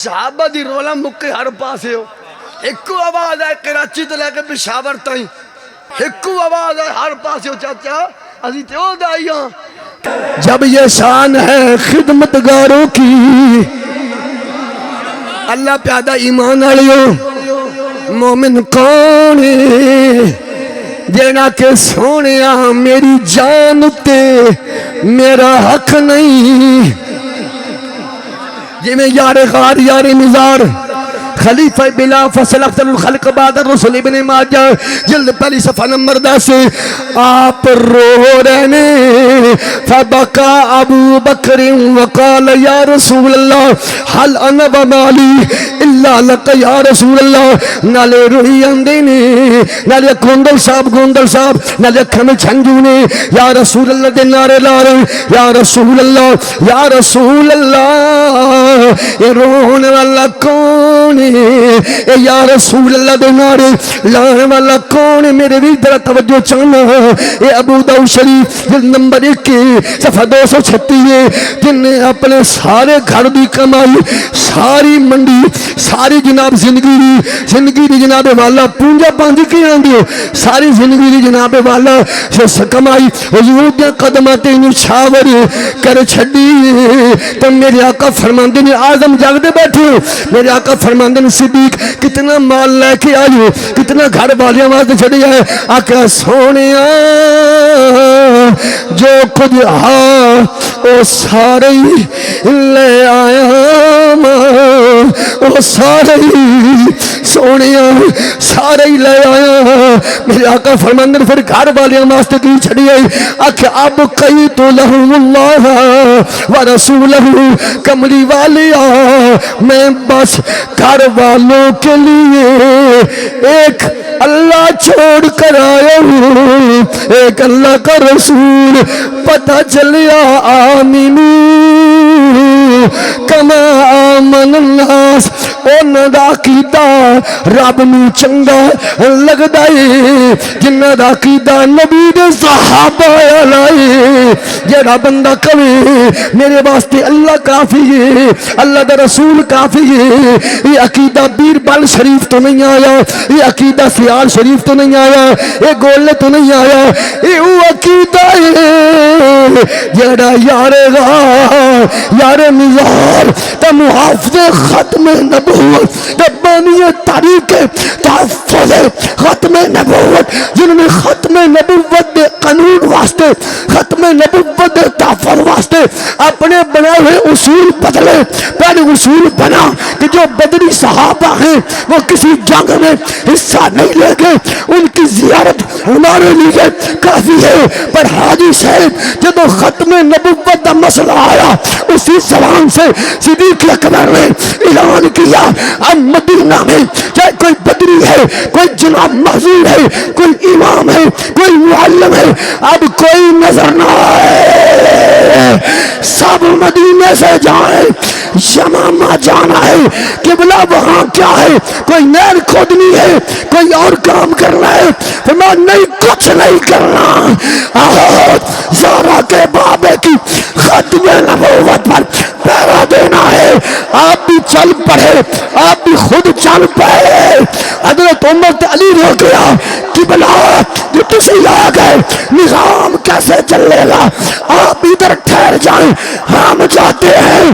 صحابہ دی رولا مکے ہر پاسے ہو ایکو آواز ہے کراچی تو لے کے پشاور تائیں ایکو آواز ہے ہر پاسے ہو چاچا ازی تے او دائیاں جب یہ شان ہے خدمتگاروں کی اللہ پیادہ ایمان علیو مومن کون جینا کہ سونیا میری جان تے میرا حق نہیں جی میں یار غار یار مزار خلیفہ بلا فصل افضل الخلق بعد الرسل ابن ماجہ جلد پہلی صفحہ نمبر 10 آپ رو رہنے فبکا ابو بکر وقال یا رسول اللہ حل انا ومالی اللہ لک یا رسول اللہ نالے روحی اندینے نالے گوندل صاحب نالے کھمیں چھنجونے یا رسول اللہ دے نارے لارے یا رسول اللہ یہ رونے والا کون اے یا رسول اللہ دے نارے لانے والا کون ہے میرے بھی درہ توجہ چاہنا اے ابو داؤد شریف جلد نمبر 1 صفحہ 236 جن نے اپنے سارے گھر دی کمائی ساری منڈی ساری جناب زندگی دی جناب والا پونجا پانجی کی آندیو ساری زندگی دی جناب والا کمائی حضور دیا قدمات انہوں چھاور کر چھڑی تو میرے آقا فرماندے نے آزم جاگ دے بیٹھے ہو میرے آقا فرماندے نے صدیق کتنا مال لے کے آئی ہو کتنا گھر والی آواز دے چھڑی ہے آقا سونیا جو کچھ او سارے لے آیا او سارے سونیا سارے لے آیا میرے آقا فرماندے نے پھر گھر والی آواز دے کی چھڑی ہے آقا اب کئی تو لہم اللہ ورسولہ کملی والیا میں بس گھر والوں کے لیے ایک اللہ چھوڑ کر آیا ہوں ایک اللہ کا رسول پتہ چلیا آمینو کما آمن الناس انہاں دا عقیدہ رب نو چنگا لگدا ہے جنہاں دا عقیدہ نبی دے صحابہ علیہ جڑا بندہ کہے میرے واسطے اللہ کافی ہے اللہ دا رسول کافی ہے یہ عقیدہ بیربل شریف تو نہیں آیا یہ عقیدہ سیال شریف تو نہیں آیا یہ گولے تو نہیں آیا یہ وہ عقیدہ ہے جڑا یار غار یار مزار تا محافظ ختم نبوت تا بانی تاریخ تحفظ ختم نبوت جنہوں نے ختم نبوت دے قانون واسطے ختم نبوت دے تحفظ واسطے اپنے بنا ہوئے اصول بدلے پہلے اصول بنا کہ جو بدری صحابہ ہیں وہ کسی جنگ میں حصہ نہیں لے گے ان کی زیارت ہمارے لیے کافی ہے پر حاجی صاحب جب ختم نبوت کا مسئلہ آیا اسی زبان سے صدیق اکبر نے اعلان کیا اب مدینہ میں چاہے کوئی بدری ہے کوئی جناب محضور ہے کوئی امام ہے کوئی معلم ہے اب کوئی نظر نہ آئے سب مدینے سے جائیں یمامہ جانا ہے قبلہ وہاں کیا ہے کوئی نہر کھودنی ہے کوئی اور کام کرنا ہے فرمایا نہیں کچھ نہیں کرنا آہد زارا کے بابے کی ختم نبوت پر پیرا دینا ہے آپ بھی چل پڑے آپ بھی خود چل پڑے حضرت عمر تے علی رو گیا قبلہ جو تسی آ گئے نظام کیسے چلے گا آپ ادھر ٹھہر جائیں ہم جاتے ہیں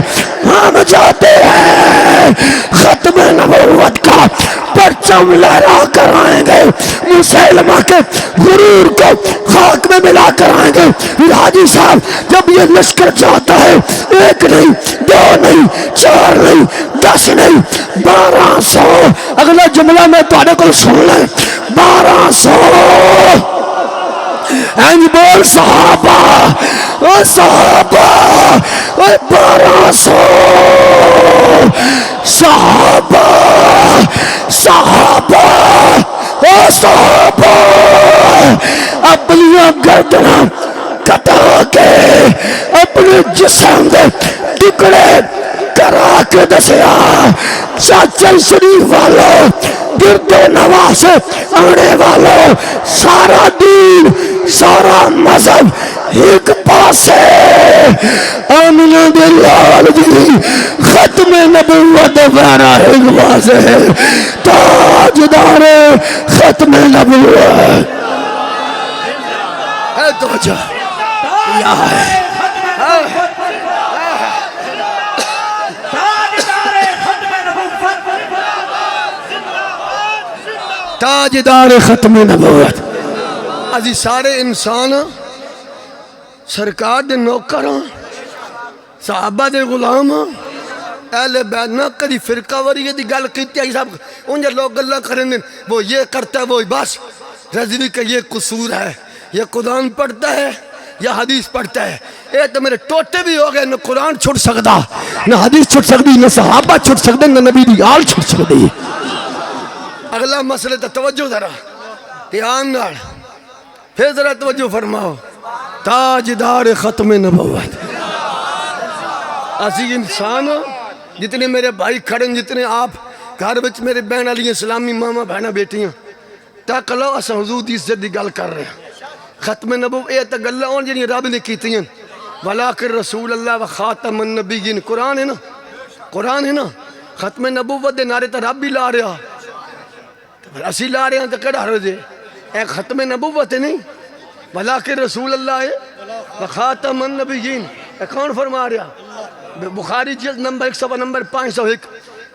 ختم نبوت کا پرچم لہرا کر آئیں گے مسلمہ کے غرور کو خاک میں ملا کر آئیں گے پھر حاجی صاحب جب یہ لشکر جاتا ہے 1 نہیں 2 نہیں 4 نہیں 10 نہیں 1200 اگلا جملہ میں تواڈے کول سن لیں 1200 اینج بول صحابہ او صحابہ او 1200 صحابہ او صحابہ اپنی گردناں کٹا کے اپنے جسم دے ٹکڑے کرا کے دسیا چاچل شریف والوں گرد و نواز آنے والوں سارا دین سارا مذہب ایک پاس ہے آمنہ دلال جی ختم نبوت ویرہ ایک پاس ہے تاجدار ختم نبوت ہے توجہ یا ہے تاجدار ختم نبوت ازی سارے انسان سرکار دے نوکر صحابہ دے غلام اہل بیت نہ کدی فرقہ وری دی گل کیتی ہے صاحب انجھے لوگ اللہ کریں دیں وہ یہ کرتا ہے وہ بس رضوی کہ یہ قصور ہے یہ قرآن پڑھتا ہے یا حدیث پڑھتا ہے اے تو میرے ٹوٹے بھی ہو گئے نہ قرآن چھوٹ سکتا نہ حدیث چھوٹ سکتی نہ صحابہ چھوٹ سکتے نہ نبی دی آل چھوٹ سکتی اگلا مسئلہ تا توجہ ذرا دھیان نال پھر ذرا توجہ فرماؤ تاجدار ختم نبوت اسی انسان جتنے میرے بھائی کھڑے جتنے آپ گھر بچ میرے بہن علی اسلامی ماما بہنہ بیٹیاں تاک لو اسا حضور دی عزت دی گل کر رہے ہیں ختم نبوت اے تا گلہ اون جنہی رب نے کیتی ہیں وَلَاكِنْ رسول اللہ و خاتم النبیین قرآن ہے نا قرآن ہے نا ختم نبوت دے نعرے تا رب بھی لا رہا اسی لا رہے ہیں تو کڑا حرج ہے ایک ختم نبوت ہے نہیں وَلَاكِنْ رسول اللہ ہے وَخَاتَمَ النَّبِيِّينَ ایک کون فرما رہا بخاری جلد نمبر 100 نمبر 501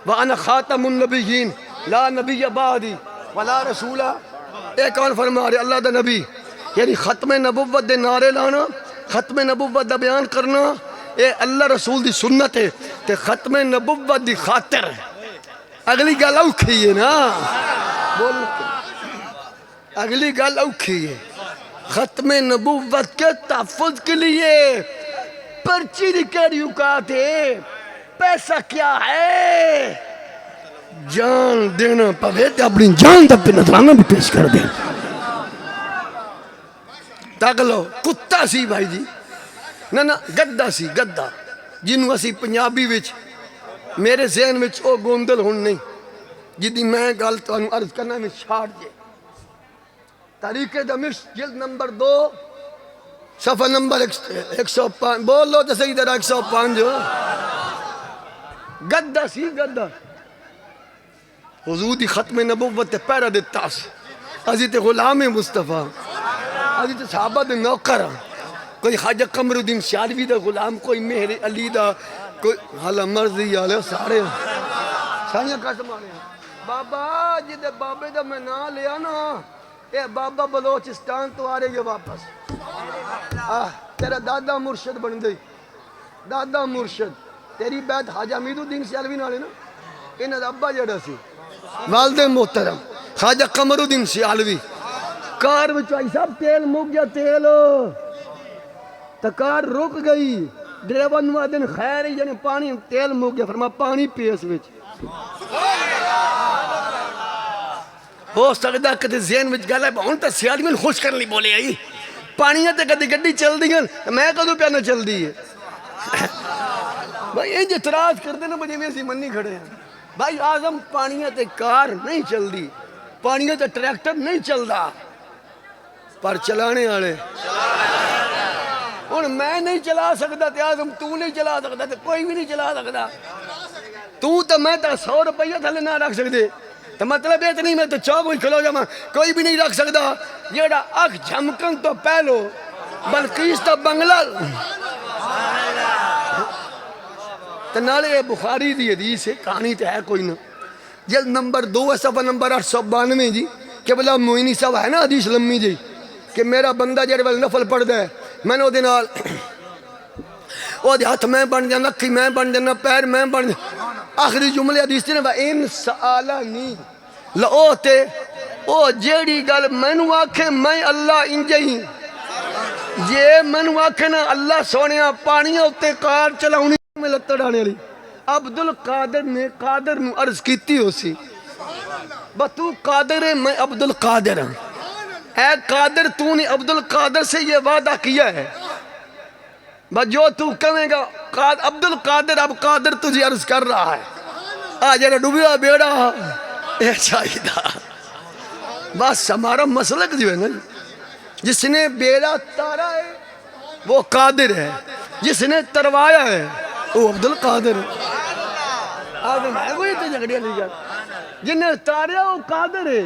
وَأَنَا خَاتَمُ النَّبِيِّينَ لَا نَبِيَّ بَعْدِي وَلَا رَسُولَ ایک کون فرما رہا اللہ دا نبی یعنی ختم نبوت دے نعرے لانا ختم نبوت دا بیان کرنا اے اللہ رسول دی سنت ہے تے ختم نبوت دی خاطر اگلی گل اوکھی ہے نا اگلی گل اوکھی ہے ختم نبوت کے تحفظ کے لیے پرچی نکل اوقات ہے پیسہ کیا ہے جان دینا پوے تے اپنی جان تک پہ نظرانہ بھی پیش کر دیں تاکلو کتا سی بھائی جی نا گدہ سی گدہ جنہوں اسی پنجابی وچ میرے ذہن وچ او گوندل ہون نہیں جدی میں گل تو انہوں عرض کرنا میں چھاڑ جے تاریخ دمشق جلد نمبر 2 صفحہ نمبر 105 بولو تو صحیح طرح 105 گدہ سی گدہ حضور دی ختم نبوت تے پیرا دیتا سی ازی تے غلام مصطفیٰ ازی تے صحابہ دے نوکر کوئی خواجہ قمر الدین سیالوی دا غلام کوئی مہر علی دا کوئی حالا مرضی آلے سارے سائیاں قسم آنے بابا جی دے بابے دا میں نہ لیا نا اے بابا بلوچستان تو آ رہے گے واپس تیرا دادا مرشد بن گئی دادا مرشد تیری بیعت حاجہ امید الدین سیالوی نہ لے نا انہاں دا ابا جڑا سی والد محترم خواجہ قمر الدین سیالوی کار بچائی صاحب تیل مک گیا تیل تو کار رک گئی ڈریور نو دن خیر ہی جانے پانی تیل مک گیا فرما پانی پیس وچ ہو سکتا کدھے ذہن وچ گل ہے ہن تے سیالوی میں خوش کرن لئی بولے آئی پانیاں تے کدی گڈی چل دی میں کدوں پیا نہ چل دی ہے بھائی انج اعتراض کردے نا بجے اسی منی کھڑے ہیں بھائی اعظم پانیاں تے کار نہیں چل دی پانیاں تے ٹریکٹر نہیں چل دا پر چلانے آلے ہن میں نہیں چلا سکتا تے اعظم تو نہیں چلا سکتا تے کوئی بھی نہیں چلا سکتا تو تے میں تے 100 روپیہ تھلے نہ رکھ سکتے تو مطلب یہ نہیں میں تو چوک میں کھلو جاما کوئی بھی نہیں رکھ سکتا جیڑا اکھ جھمکن تو پہلو بلقیس تو بنگلہ تو نالے بخاری دی حدیث ہے کہانی تو ہے کوئی نہ جلد نمبر 2 صفحہ نمبر 892 جی کہ بلا موئنی صاحب ہے نا حدیث لمبی جی کہ میرا بندہ جڑے والے نفل پڑھ دے میں نے وہ دنال وہ دے ہاتھ میں بن جانا نکی میں بن جانا پیر میں بن جانا آخری جملے حدیث نے وَإِن سَأَلَنِي لَو تے او جیڑی گل مینوں آکھے میں اللہ انجہی یہ مینوں آکھے نا اللہ سونیا پانیاں اتے کار چلاؤنی میں لتڑ آنے والی عبدالقادر نے قادر نو عرض کیتی ہو سی بتو قادر ہے میں عبدالقادر ہوں اے قادر تو نے عبدالقادر سے یہ وعدہ کیا ہے بس جو تو کہیں گا عبد القادر اب قادر تجھے عرض کر رہا ہے آ جڑا ڈوبیا بیڑا اے چاہیدہ بس ہمارا مسلک جو ہے نا جس نے بیڑا تارا ہے وہ قادر ہے جس نے تروایا ہے وہ عبد القادر ہے آگے میں کوئی تے جھگڑیاں نہیں جا جنہیں تاریا وہ قادر ہے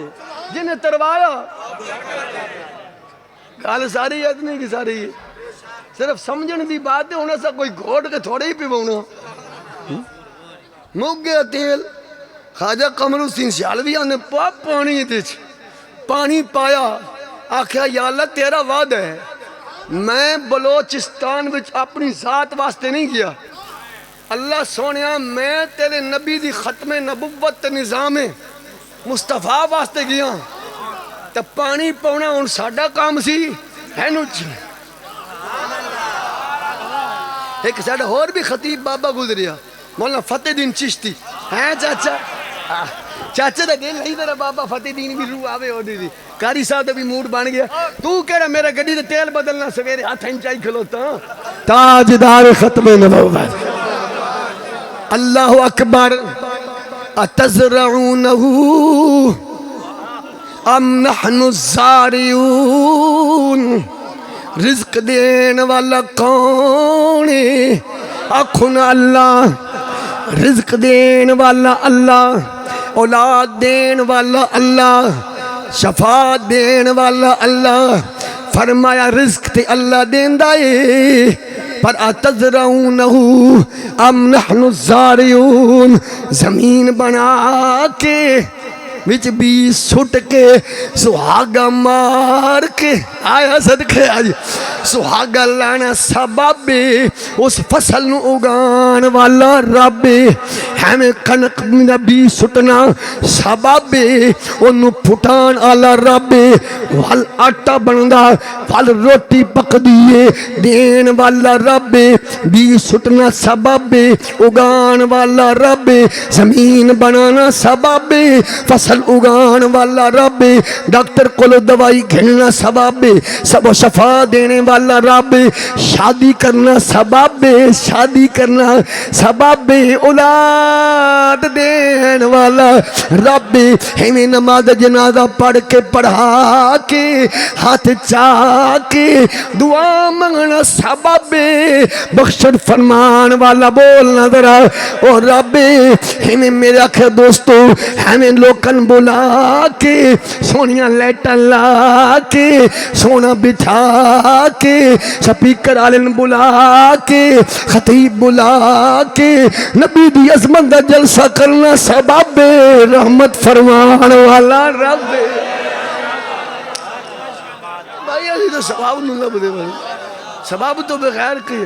جنہیں تروایا گال ساری ہے اتنی کی ساری ہے صرف سمجھن دی بات ہے انہیں سا کوئی گھوڑ کے تھوڑے ہی پی بونا مک گیا تیل خواجہ قمر الدین سیالوی نے پانی دیچ پانی پایا آکھیا یا اللہ تیرا وعد ہے میں بلوچستان وچ اپنی ذات واسطے نہیں گیا اللہ سونیا میں تیرے نبی دی ختم نبوت نظام مصطفیٰ واسطے گیا تو پانی پونا ان ساڑھا کام سی ہے نوچ ایک ساڑھا اور بھی خطیب بابا گزریا مولانا فتح دین چشتی ہیں چاچا چاچا دا دل نہیں تیرا بابا فتح دین بھی روح آوے ہو دی کاری صاحب دا بھی موڈ بان گیا تو کہہ میرا گڑی دا تیل بدلنا سویرے ہاتھ ہنچائی کھلوتا تاجدار ختم نبوت اللہ اکبر اتزرعونہ ام نحن الزارعون رزق دین والا کون ہے آنکھنا اللہ رزق دین والا اللہ اولاد دین والا اللہ شفاعت دین والا اللہ فرمایا رزق تے اللہ دین دائے پر اتزرعونہ ام نحن الزارعون زمین بنا کے وچ بیس چھٹ کے سہاگا مار کے آیا صدقے آج سہاگا لانا سبب اس فصل نو اگان والا رب ہمیں کنک میں بیس چھٹنا سبب انہوں پھٹان آلا رب وال آٹا بندا وال روٹی پک دیئے دین والا رب بیس چھٹنا سبب اگان والا رب زمین بنانا سبب فصل اگان والا رب ڈاکٹر کولو دوائی گھننا سبب سب شفا دینے والا رب شادی کرنا سبب شادی کرنا سبب اولاد دین والا رب ہمیں نماز جنازہ پڑھ کے پڑھا کے ہاتھ چاہ کے دعا منگنا سبب بخشن فرمان والا بولنا ذرا او رب ہمیں میرے آخر دوستو ہمیں لوکن بلا کے سونیاں لیٹن لا کے سونا بچھا کے سپیکر آلن بلا کے خطیب بلا کے نبی دی عظمت دا جلسہ کرنا سبب رحمت فرمان والا رب بھائی عزیز سباب نو لب دے بھائی سباب تو بغیر کی